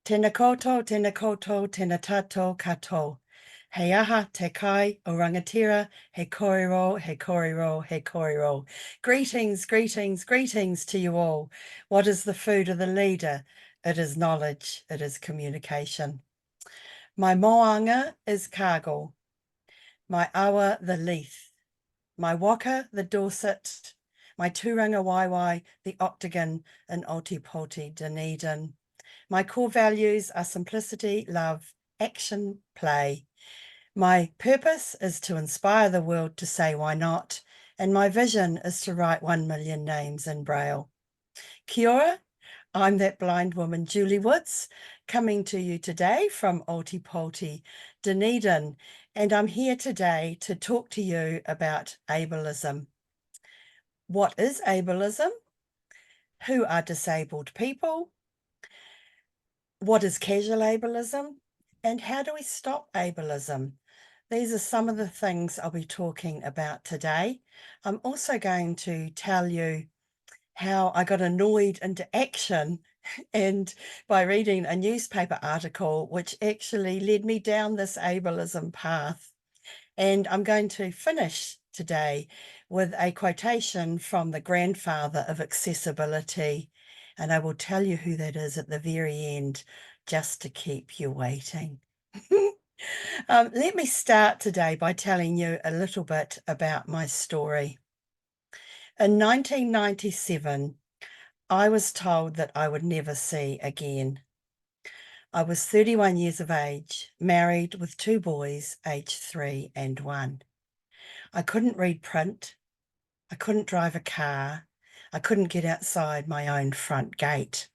Tēnā koutou, tēnā koutou, tēnā tātou katoa. He aha, te kai, o rangatira, he kōrero, he kōrero, he kōrero. Greetings, greetings, greetings to you all. What is the food of the leader? It is knowledge, it is communication. My moanga is Kāgo, my awa the Leith, my waka the Dorset, my tūranga waiwai the Octagon in Ōtepoti, Dunedin. My core values are simplicity, love, action, play. My purpose is to inspire the world to say why not, and my vision is to write 1 million names in Braille. Kia ora, I'm that blind woman, Julie Woods, coming to you today from Ōtepoti, Dunedin, and I'm here today to talk to you about ableism. What is ableism? Who are disabled people? What is casual ableism? And how do we stop ableism? These are some of the things I'll be talking about today. I'm also going to tell you how I got annoyed into action and by reading a newspaper article which actually led me down this ableism path. And I'm going to finish today with a quotation from the grandfather of accessibility. And I will tell you who that is at the very end, just to keep you waiting. Let me start today by telling you a little bit about my story. In 1997, I was told that I would never see again. I was 31 years of age, married with 2 boys, aged 3 and 1. I couldn't read print. I couldn't drive a car. I couldn't get outside my own front gate.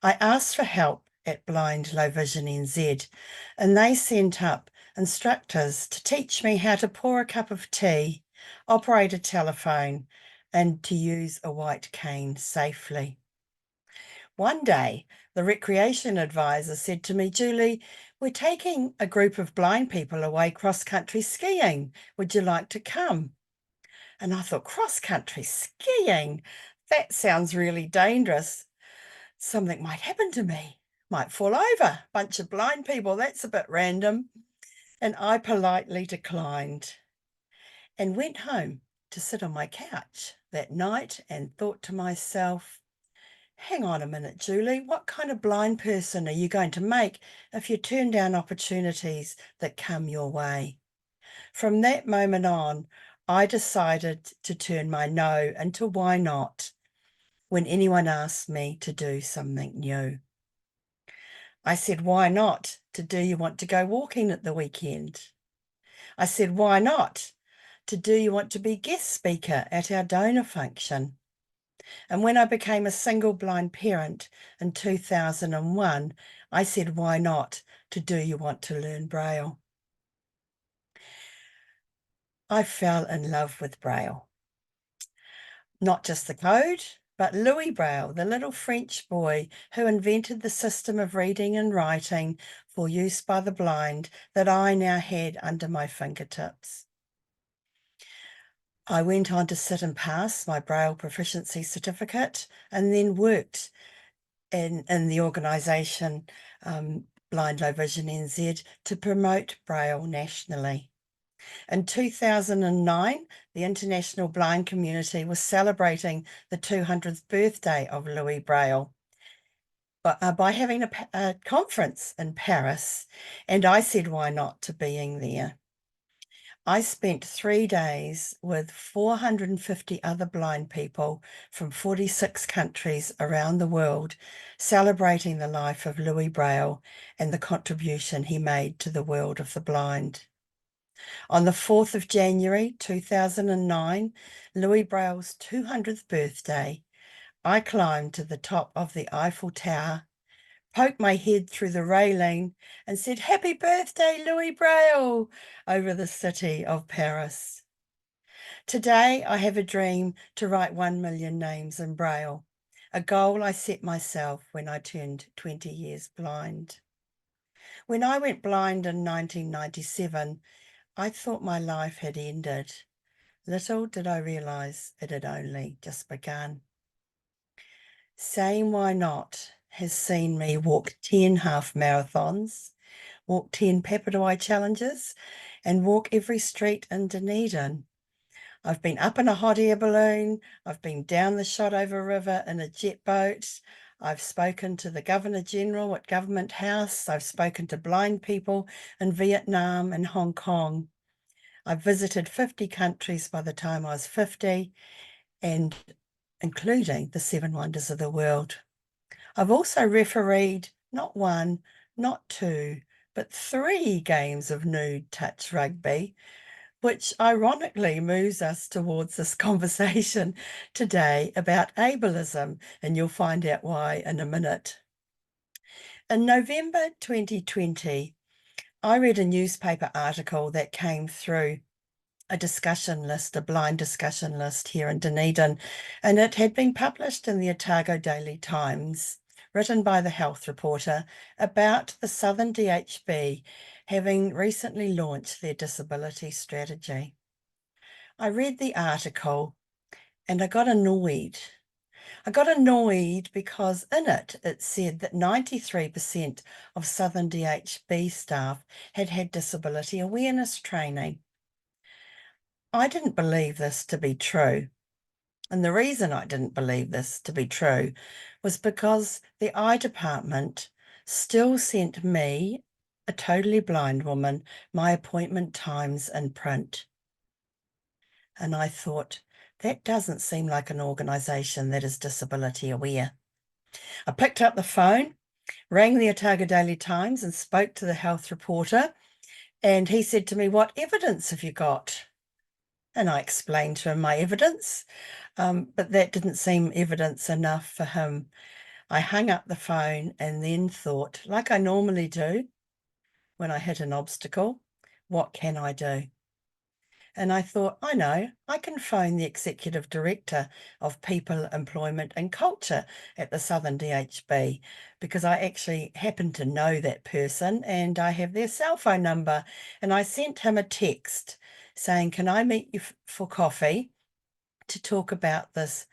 I asked for help at Blind Low Vision NZ, and they sent up instructors to teach me how to pour a cup of tea, operate a telephone, and to use a white cane safely. One day, the recreation advisor said to me, Julie, we're taking a group of blind people away cross-country skiing. Would you like to come? And I thought, cross-country skiing? That sounds really dangerous. Something might happen to me, might fall over. Bunch of blind people, that's a bit random. And I politely declined and went home to sit on my couch that night and thought to myself, hang on a minute, Julie, what kind of blind person are you going to make if you turn down opportunities that come your way? From that moment on, I decided to turn my no into why not when anyone asked me to do something new. I said, why not to do you want to go walking at the weekend? I said, why not to do you want to be guest speaker at our donor function? And when I became a single blind parent in 2001, I said, why not to do you want to learn Braille? I fell in love with Braille. Not just the code, but Louis Braille, the little French boy who invented the system of reading and writing for use by the blind that I now had under my fingertips. I went on to sit and pass my Braille proficiency certificate and then worked in the organisation Blind Low Vision NZ to promote Braille nationally. In 2009, the international blind community was celebrating the 200th birthday of Louis Braille by having a conference in Paris, and I said why not to being there. I spent 3 days with 450 other blind people from 46 countries around the world, celebrating the life of Louis Braille and the contribution he made to the world of the blind. On the 4th of January 2009, Louis Braille's 200th birthday, I climbed to the top of the Eiffel Tower, poked my head through the railing and said, "Happy birthday, Louis Braille," over the city of Paris. Today, I have a dream to write 1 million names in Braille, a goal I set myself when I turned 20 years blind. When I went blind in 1997, I thought my life had ended. Little did I realise it had only just begun. Saying why not has seen me walk 10 half marathons, walk 10 Papadoi challenges, and walk every street in Dunedin. I've been up in a hot air balloon. I've been down the Shotover River in a jet boat. I've spoken to the Governor General at Government House. I've spoken to blind people in Vietnam and Hong Kong. I've visited 50 countries by the time I was 50, and including the 7 wonders of the world. I've also refereed not 1, not 2, but 3 games of nude touch rugby, which ironically moves us towards this conversation today about ableism, and you'll find out why in a minute. In November 2020, I read a newspaper article that came through a discussion list, a blind discussion list here in Dunedin, and it had been published in the Otago Daily Times, written by the health reporter, about the Southern DHB having recently launched their disability strategy. I read the article and I got annoyed. I got annoyed because in it said that 93% of Southern DHB staff had had disability awareness training. I didn't believe this to be true. And the reason I didn't believe this to be true was because the eye department still sent me, a totally blind woman, my appointment times in print. And I thought, that doesn't seem like an organisation that is disability aware. I picked up the phone, rang the Otago Daily Times and spoke to the health reporter. And he said to me, "What evidence have you got?" And I explained to him my evidence, but that didn't seem evidence enough for him. I hung up the phone and then thought, like I normally do when I hit an obstacle, what can I do? And I thought, I know, I can phone the Executive Director of People, Employment and Culture at the Southern DHB, because I actually happen to know that person and I have their cell phone number. And I sent him a text saying, can I meet you for coffee to talk about this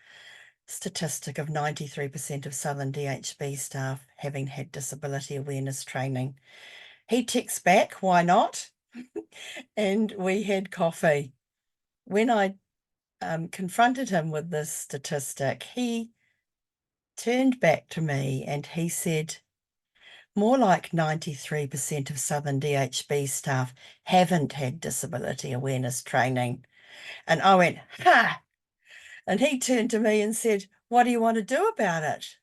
statistic of 93% of Southern DHB staff having had disability awareness training? He texts back, why not? And we had coffee. When I confronted him with this statistic, he turned back to me and he said, more like 93% of Southern DHB staff haven't had disability awareness training. And I went, ha! And he turned to me and said, what do you want to do about it?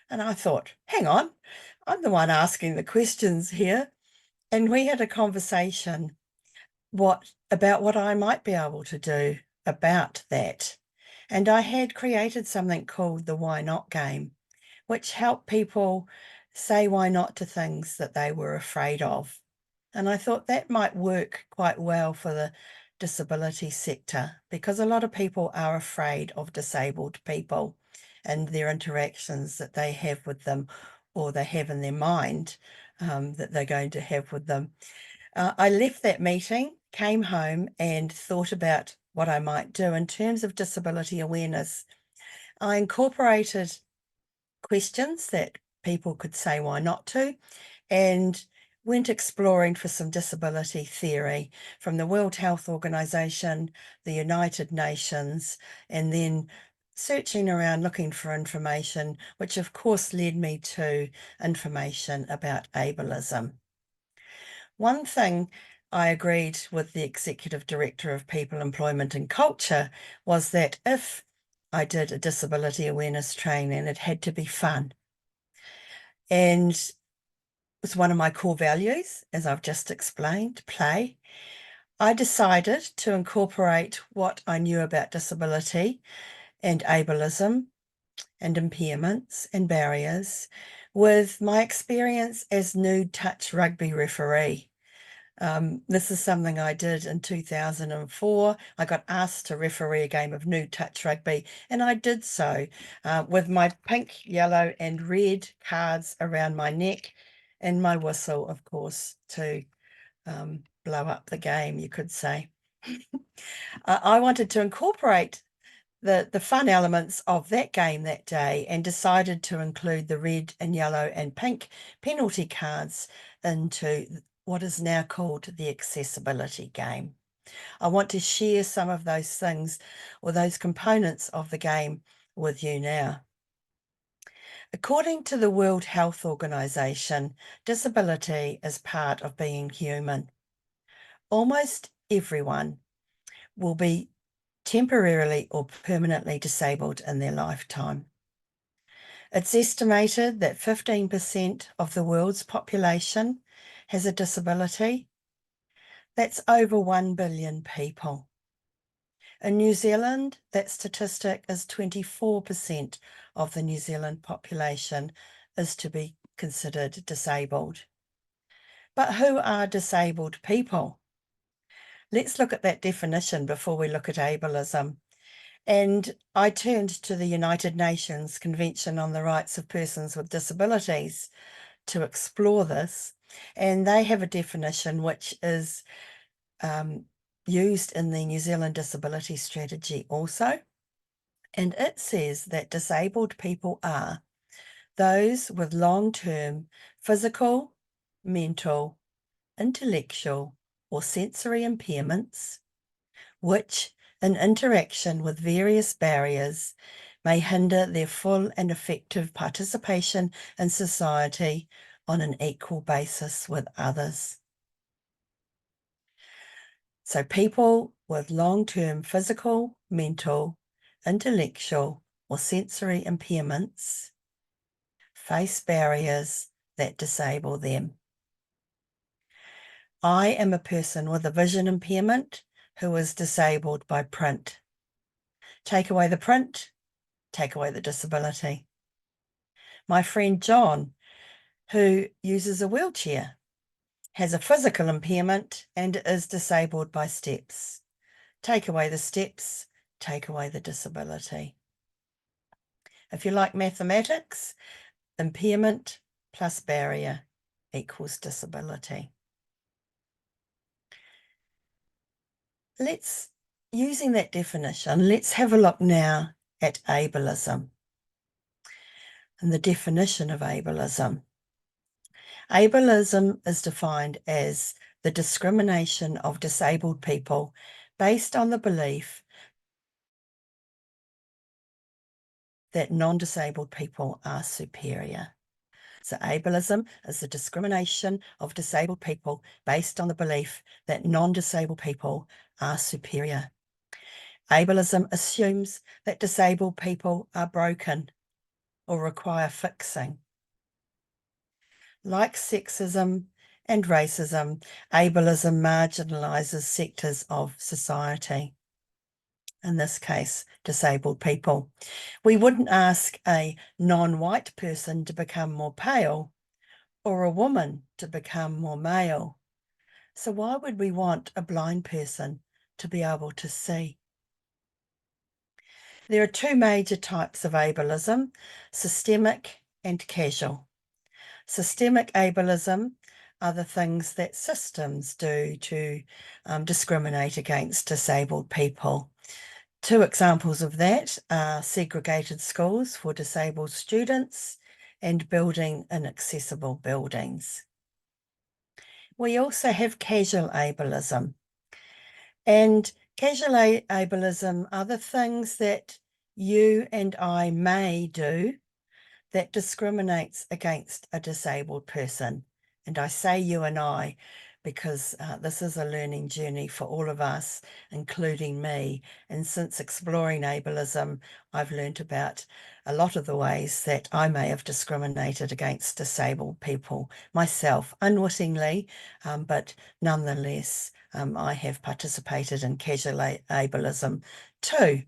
And I thought, hang on, I'm the one asking the questions here. And we had a conversation about what I might be able to do about that. And I had created something called the Why Not game, which helped people say why not to things that they were afraid of. And I thought that might work quite well for the disability sector, because a lot of people are afraid of disabled people and their interactions that they have with them, or they have in their mind that they're going to have with them. I left that meeting, came home and thought about what I might do in terms of disability awareness. I incorporated questions that people could say why not to, and went exploring for some disability theory from the World Health Organization, the United Nations, and then searching around looking for information, which of course led me to information about ableism. One thing I agreed with the Executive Director of People, Employment and Culture was that if I did a disability awareness training, it had to be fun. And it's one of my core values, as I've just explained, play. I decided to incorporate what I knew about disability and ableism and impairments and barriers with my experience as nude touch rugby referee. This is something I did in 2004. I got asked to referee a game of nude touch rugby, and I did so with my pink, yellow, and red cards around my neck, and my whistle, of course, to blow up the game, you could say. I wanted to incorporate the fun elements of that game that day and decided to include the red and yellow and pink penalty cards into what is now called the accessibility game. I want to share some of those things or those components of the game with you now. According to the World Health Organization, disability is part of being human. Almost everyone will be temporarily or permanently disabled in their lifetime. It's estimated that 15% of the world's population has a disability. That's over 1 billion people. In New Zealand, that statistic is 24% of the New Zealand population is to be considered disabled. But who are disabled people? Let's look at that definition before we look at ableism. And I turned to the United Nations Convention on the Rights of Persons with Disabilities to explore this. And they have a definition which is used in the New Zealand Disability Strategy also. And it says that disabled people are those with long-term physical, mental, intellectual, or sensory impairments, which, in interaction with various barriers, may hinder their full and effective participation in society on an equal basis with others. So people with long-term physical, mental, intellectual, or sensory impairments face barriers that disable them. I am a person with a vision impairment who is disabled by print. Take away the print, take away the disability. My friend John, who uses a wheelchair, has a physical impairment and is disabled by steps. Take away the steps, take away the disability. If you like mathematics, impairment plus barrier equals disability. Using that definition, let's have a look now at ableism and the definition of ableism. Ableism is defined as the discrimination of disabled people based on the belief that non-disabled people are superior. So ableism is the discrimination of disabled people based on the belief that non-disabled people are superior. Ableism assumes that disabled people are broken or require fixing. Like sexism and racism, ableism marginalises sectors of society. In this case, disabled people. We wouldn't ask a non-white person to become more pale or a woman to become more male. So why would we want a blind person to be able to see? There are two major types of ableism, systemic and casual. Systemic ableism are the things that systems do to discriminate against disabled people. Two examples of that are segregated schools for disabled students and building inaccessible buildings. We also have casual ableism. And casual ableism are the things that you and I may do that discriminates against a disabled person. And I say you and I because this is a learning journey for all of us, including me. And since exploring ableism, I've learned about a lot of the ways that I may have discriminated against disabled people myself, unwittingly, but nonetheless, I have participated in casual ableism too.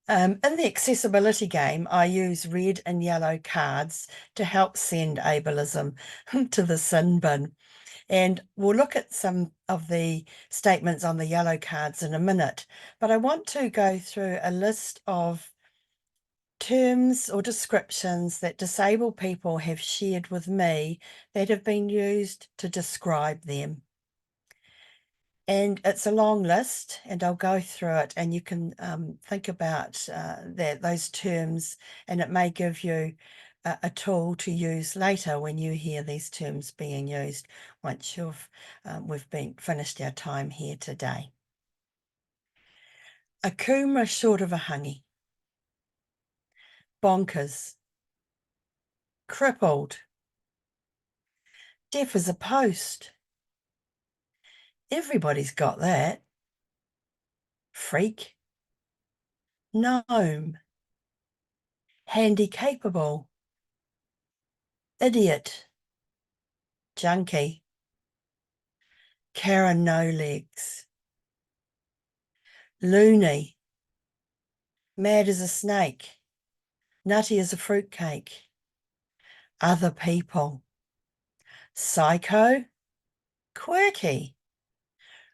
In the accessibility game, I use red and yellow cards to help send ableism to the sin bin. And we'll look at some of the statements on the yellow cards in a minute, but I want to go through a list of terms or descriptions that disabled people have shared with me that have been used to describe them. And it's a long list, and I'll go through it, and you can think about those terms, and it may give you a tool to use later when you hear these terms being used once we've finished our time here today. A coomera short of a hangi. Bonkers. Crippled. Deaf as a post. Everybody's got that. Freak. Gnome. Handy-capable. Idiot. Junkie. Karen no legs. Loony. Mad as a snake. Nutty as a fruitcake. Other people. Psycho. Quirky.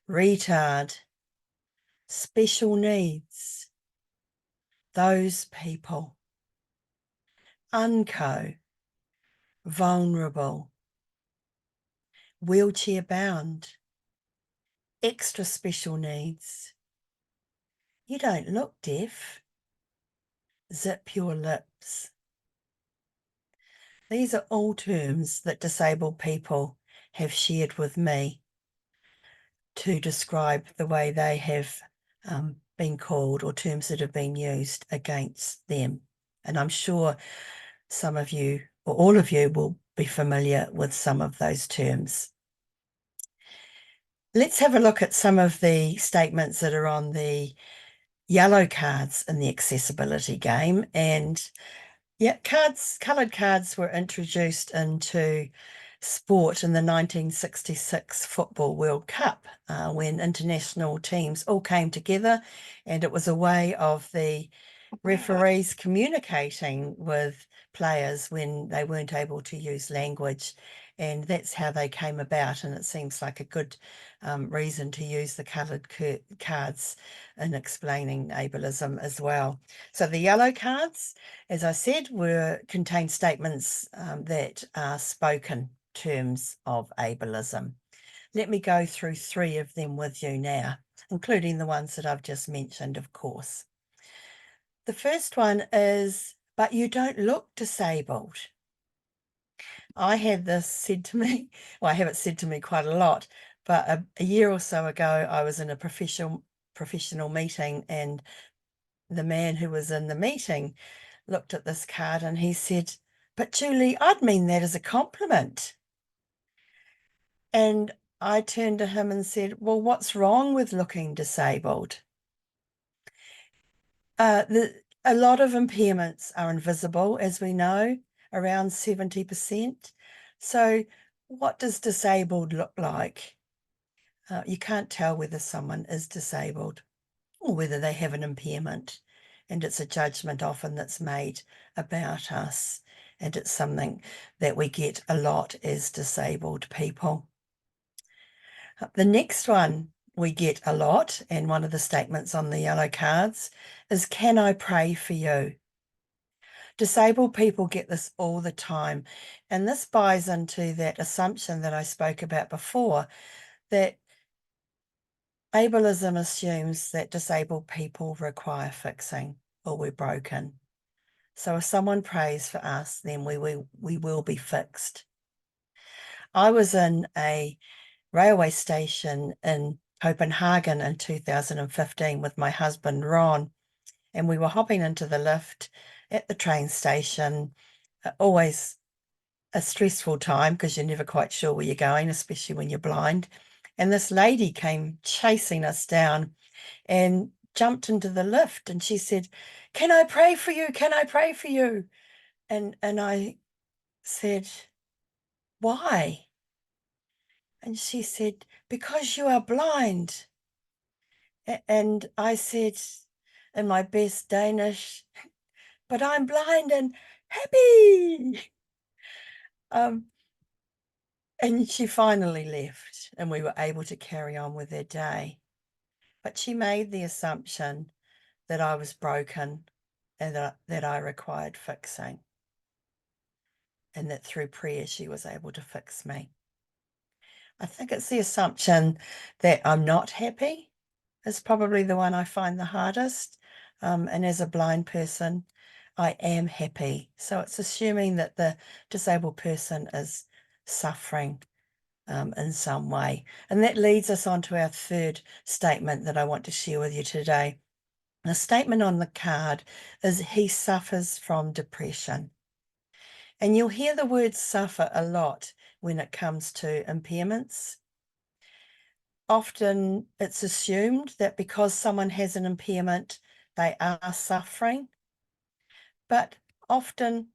Retard. Special needs. Those people. Unco. Vulnerable. Wheelchair bound. Extra special needs. You don't look deaf. Zip your lips. These are all terms that disabled people have shared with me to describe the way they have been called, or terms that have been used against them. And I'm sure some of you, or all of you, will be familiar with some of those terms. Let's have a look at some of the statements that are on the yellow cards in the accessibility game. And yeah, coloured cards were introduced into sport in the 1966 Football World Cup, when international teams all came together, and it was a way of the referees communicating with players when they weren't able to use language. And that's how they came about, and it seems like a good reason to use the coloured cards in explaining ableism as well. So the yellow cards, as I said, contain statements that are spoken terms of ableism. Let me go through 3 of them with you now, including the ones that I've just mentioned, of course. The first one is, but you don't look disabled. I had this said to me, well, I have it said to me quite a lot, but a year or so ago, I was in a professional meeting, and the man who was in the meeting looked at this card and he said, but Julie, I'd mean that as a compliment. And I turned to him and said, well, what's wrong with looking disabled? A lot of impairments are invisible, as we know, around 70%. So what does disabled look like? You can't tell whether someone is disabled or whether they have an impairment. And it's a judgment often that's made about us. And it's something that we get a lot as disabled people. The next one we get a lot, and one of the statements on the yellow cards, is, can I pray for you? Disabled people get this all the time. And this buys into that assumption that I spoke about before, that ableism assumes that disabled people require fixing or we're broken. So if someone prays for us, then we will be fixed. I was in a railway station in Copenhagen in 2015 with my husband, Ron, and we were hopping into the lift at the train station. Always a stressful time because you're never quite sure where you're going, especially when you're blind. And this lady came chasing us down and jumped into the lift, and she said, can I pray for you? Can I pray for you? And I said, why? And she said, because you are blind. And I said in my best Danish, but I'm blind and happy. And she finally left, and we were able to carry on with their day. But she made the assumption that I was broken and that I required fixing, and that through prayer she was able to fix me. I think it's the assumption that I'm not happy is probably the one I find the hardest. And as a blind person, I am happy. So it's assuming that the disabled person is suffering in some way. And that leads us on to our third statement that I want to share with you today. The statement on the card is he suffers from depression. And you'll hear the word suffer a lot when it comes to impairments. Often it's assumed that because someone has an impairment, they are suffering, but often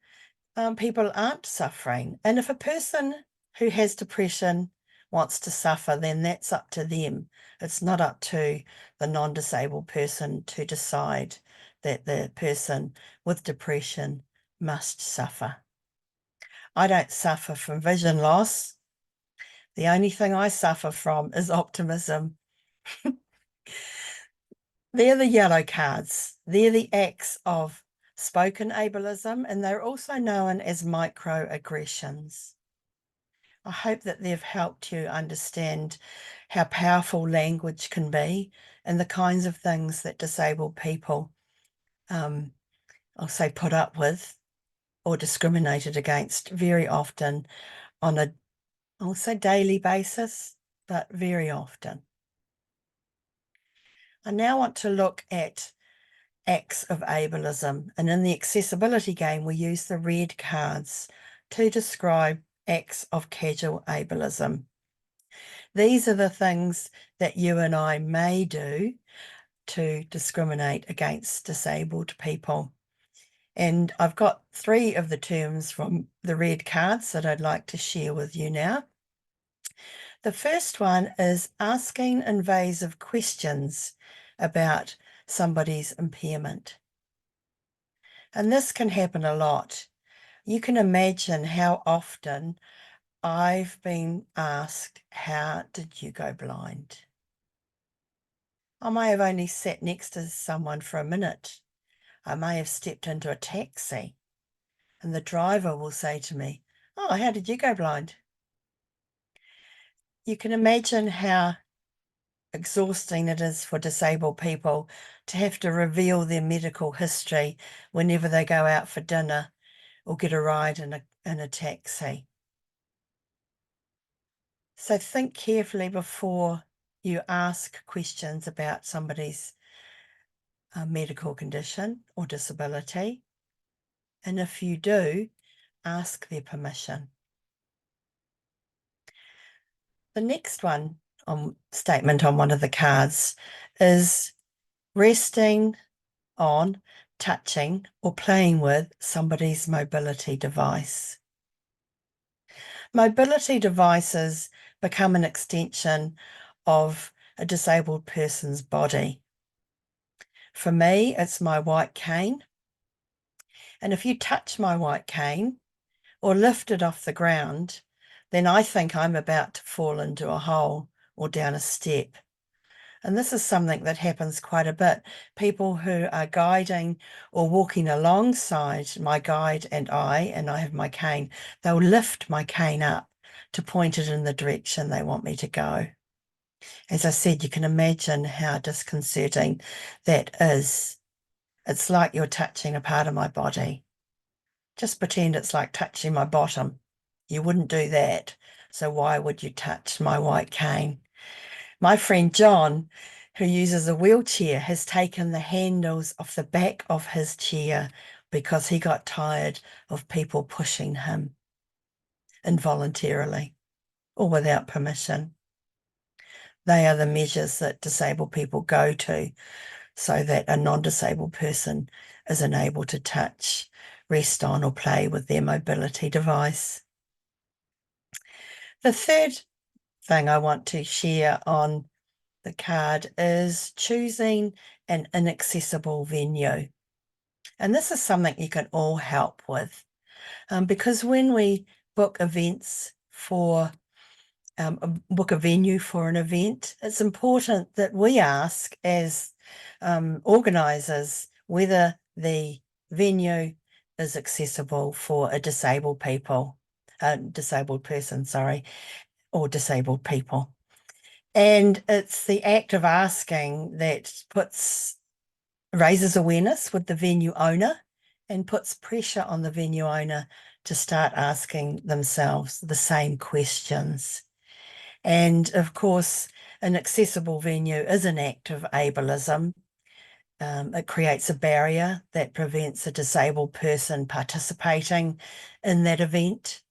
people aren't suffering. And if a person who has depression wants to suffer, then that's up to them. It's not up to the non-disabled person to decide that the person with depression must suffer. I don't suffer from vision loss. The only thing I suffer from is optimism. They're the yellow cards. They're the acts of spoken ableism, and they're also known as microaggressions. I hope that they've helped you understand how powerful language can be and the kinds of things that disabled people, I'll say, put up with or discriminated against very often on a, I'll say, daily basis, but very often. I now want to look at acts of ableism, and in the accessibility game we use the red cards to describe acts of casual ableism. These are the things that you and I may do to discriminate against disabled people. And I've got 3 of the terms from the red cards that I'd like to share with you now. The first one is asking invasive questions about somebody's impairment. And this can happen a lot. You can imagine how often I've been asked, how did you go blind? I may have only sat next to someone for a minute. I may have stepped into a taxi and the driver will say to me, oh, how did you go blind? You can imagine how exhausting it is for disabled people to have to reveal their medical history whenever they go out for dinner or get a ride in a taxi. So think carefully before you ask questions about somebody's medical condition or disability. And if you do, ask their permission. The next one statement on one of the cards is resting on, touching, or playing with somebody's mobility device. Mobility devices become an extension of a disabled person's body. For me, it's my white cane. And if you touch my white cane or lift it off the ground, then I think I'm about to fall into a hole or down a step. And this is something that happens quite a bit. People who are guiding or walking alongside my guide and I have my cane, they'll lift my cane up to point it in the direction they want me to go. As I said, you can imagine how disconcerting that is. It's like you're touching a part of my body. Just pretend it's like touching my bottom. You wouldn't do that. So why would you touch my white cane? My friend John, who uses a wheelchair, has taken the handles off the back of his chair because he got tired of people pushing him involuntarily or without permission. They are the measures that disabled people go to so that a non-disabled person is unable to touch, rest on, or play with their mobility device. The third thing I want to share on the card is choosing an inaccessible venue. And this is something you can all help with because when we book events for book a venue for an event, it's important that we ask as organisers whether the venue is accessible for a disabled person, sorry. or disabled people. And it's the act of asking that raises awareness with the venue owner and puts pressure on the venue owner to start asking themselves the same questions. And of course, an accessible venue is an act of ableism. It creates a barrier that prevents a disabled person participating in that event.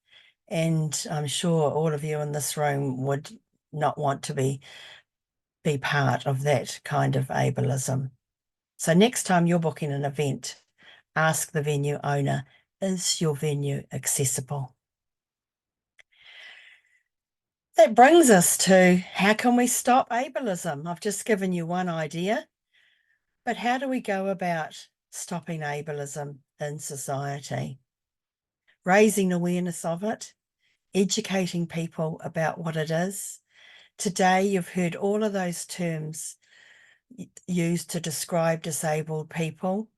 And I'm sure all of you in this room would not want to be part of that kind of ableism. So next time you're booking an event, ask the venue owner, is your venue accessible? That brings us to how can we stop ableism? I've just given you one idea, but how do we go about stopping ableism in society? Raising awareness of it, educating people about what it is. Today, you've heard all of those terms used to describe disabled people.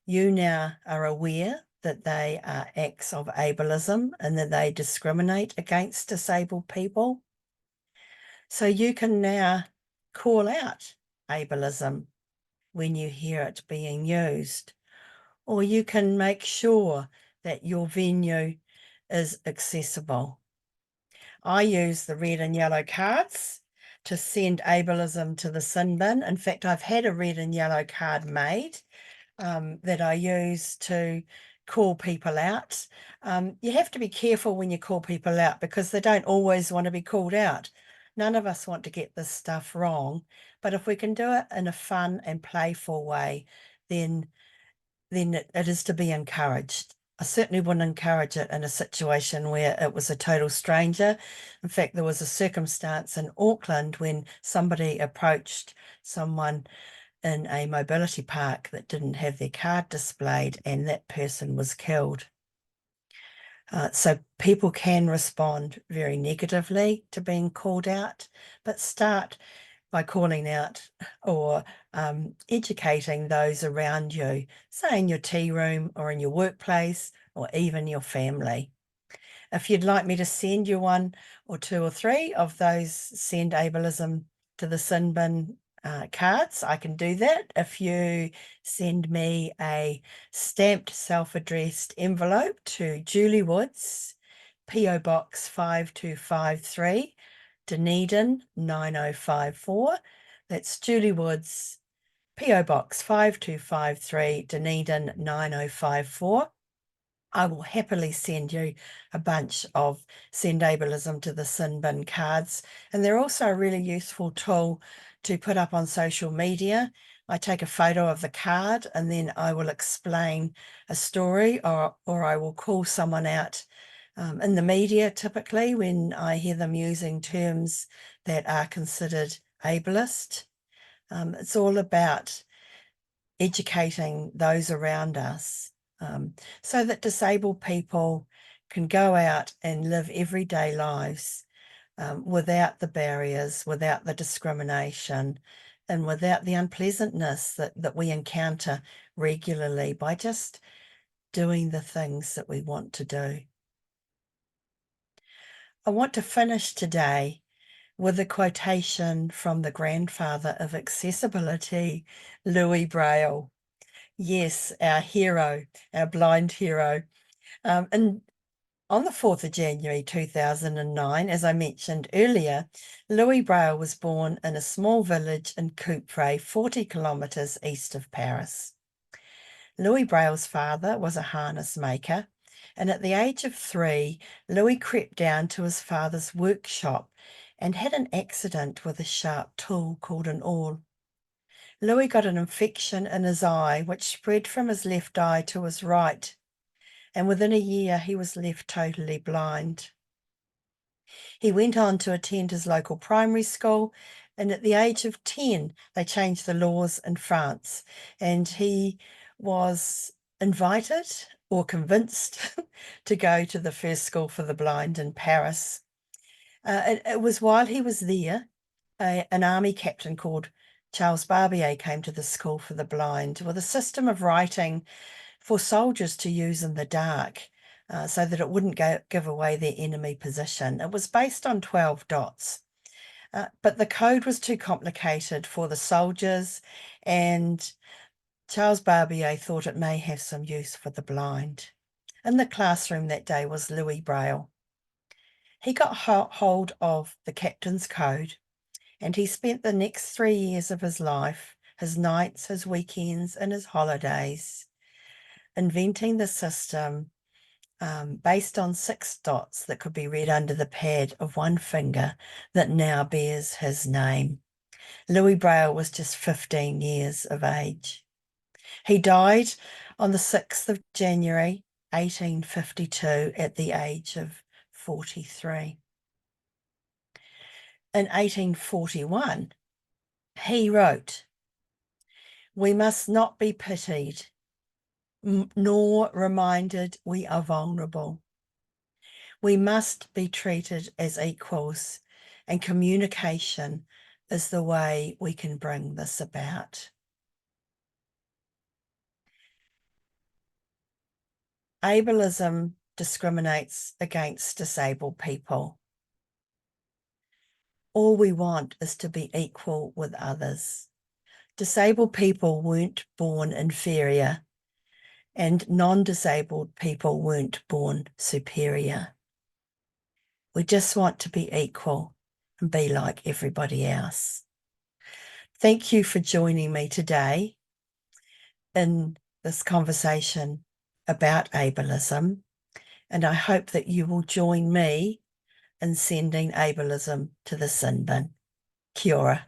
You now are aware that they are acts of ableism and that they discriminate against disabled people. So you can now call out ableism when you hear it being used, or you can make sure that your venue is accessible. I use the red and yellow cards to send ableism to the sin bin. In fact, I've had a red and yellow card made that I use to call people out. You have to be careful when you call people out because they don't always want to be called out. None of us want to get this stuff wrong, but if we can do it in a fun and playful way, then it is to be encouraged. I certainly wouldn't encourage it in a situation where it was a total stranger. In fact, there was a circumstance in Auckland when somebody approached someone in a mobility park that didn't have their card displayed, and that person was killed. So people can respond very negatively to being called out, but start by calling out or educating those around you, say in your tea room or in your workplace or even your family. If you'd like me to send you one or two or three of those send ableism to the sin bin cards, I can do that. If you send me a stamped self-addressed envelope to Julie Woods, PO Box 5253, Dunedin 9054. That's Julie Woods, PO Box 5253, Dunedin 9054. I will happily send you a bunch of Send Ableism to the Sin Bin cards. And they're also a really useful tool to put up on social media. I take a photo of the card and then I will explain a story or I will call someone out in the media typically when I hear them using terms that are considered ableist. It's all about educating those around us so that disabled people can go out and live everyday lives without the barriers, without the discrimination, and without the unpleasantness that we encounter regularly by just doing the things that we want to do. I want to finish today with a quotation from the grandfather of accessibility, Louis Braille. Yes, our hero, our blind hero. And on the 4th of January 2009, as I mentioned earlier, Louis Braille was born in a small village in Coupvray, 40 kilometres east of Paris. Louis Braille's father was a harness maker, and at the age of 3, Louis crept down to his father's workshop and had an accident with a sharp tool called an awl. Louis got an infection in his eye, which spread from his left eye to his right, and within a year he was left totally blind. He went on to attend his local primary school, and at the age of 10, they changed the laws in France, and he was invited or convinced to go to the first school for the blind in Paris. It was while he was there, an army captain called Charles Barbier came to the school for the blind with a system of writing for soldiers to use in the dark. so that it wouldn't give away their enemy position. It was based on 12 dots, but the code was too complicated for the soldiers, and Charles Barbier thought it may have some use for the blind. In the classroom that day was Louis Braille. He got hold of the captain's code, and he spent the next 3 years of his life, his nights, his weekends, and his holidays, inventing the system based on 6 dots that could be read under the pad of one finger that now bears his name. Louis Braille was just 15 years of age. He died on the 6th of January, 1852, at the age of 43. In 1841, he wrote, "We must not be pitied, nor reminded we are vulnerable. We must be treated as equals, and communication is the way we can bring this about." Ableism discriminates against disabled people. All we want is to be equal with others. Disabled people weren't born inferior, and non-disabled people weren't born superior. We just want to be equal and be like everybody else. Thank you for joining me today in this conversation about ableism, and I hope that you will join me in sending ableism to the sin bin. Kia ora.